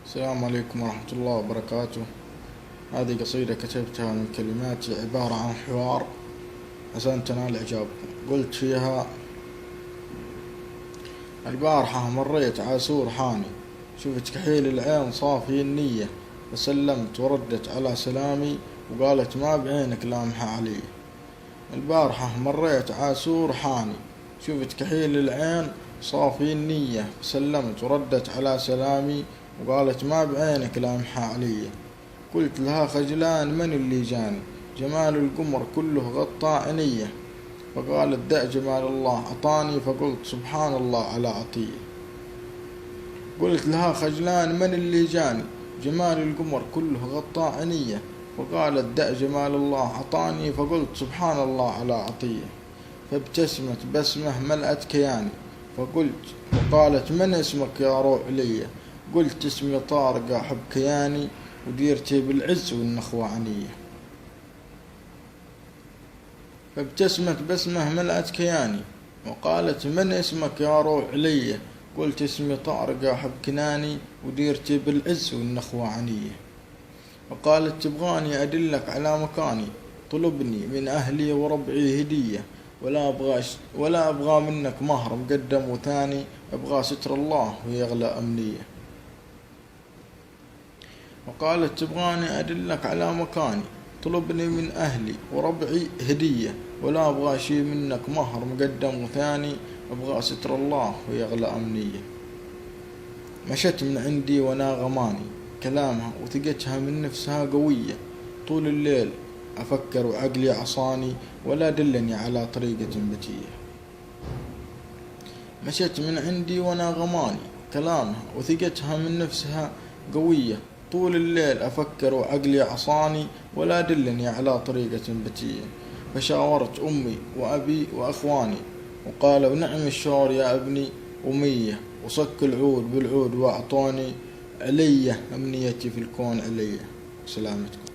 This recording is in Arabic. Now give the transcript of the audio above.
السلام عليكم ورحمة الله وبركاته. هذه قصيدة كتبتها من كلماتي، عبارة عن حوار عشان تنال إعجابكم. قلت فيها: البارحة مريت عاسور حاني، شفت كحيل العين صافي النية، فسلمت وردت على سلامي وقالت ما بعينك لامحة علي. البارحة مريت عاسور حاني، شفت كحيل العين صافي النية، فسلمت وردت على سلامي وقالت ما بعينك لامحة علي. قلت لها خجلان من اللي جاني، جمال القمر كله غطى عينيه، فقالت دع جمال الله عطاني، فقلت سبحان الله على عطيه. قلت لها خجلان من اللي جاني، جمال القمر كله غطى عينيه، فقالت دع جمال الله عطاني، فقلت سبحان الله على عطيه. فابتسمت بسمة ملأت كياني، وقالت من اسمك يا روح لي، قلت اسمي طارق أحب كياني، وديرتي بالعز والنخوة عنية. فابتسمت بسمة ملأت كياني، وقالت من اسمك يا روح لي، قلت اسمي طارق أحب كناني، وديرتي بالعز والنخوة عنية. وقالت تبغاني أدلك على مكاني، طلبني من أهلي وربعي هدية، ولا أبغى منك مهر مقدم وثاني، أبغى ستر الله ويغلى أمنية. وقالت تبغاني أدلك على مكاني، طلبني من أهلي وربعي هدية، ولا أبغى شي منك مهر مقدم وثاني، أبغى ستر الله ويغلى أمنية. مشت من عندي وانا غماني، كلامها وثقتها من نفسها قوية، طول الليل أفكر وعقلي عصاني، ولا دلني على طريقة بتية. مشت من عندي وانا غماني، كلامها وثقتها من نفسها قوية، طول الليل أفكر وعقلي عصاني، ولا دلني على طريقة بتية. فشاورت أمي وأبي وأخواني، وقالوا نعم الشور يا ابني أمية، وصك العود بالعود وأعطوني علي أمنيتي في الكون علي. سلامتكم.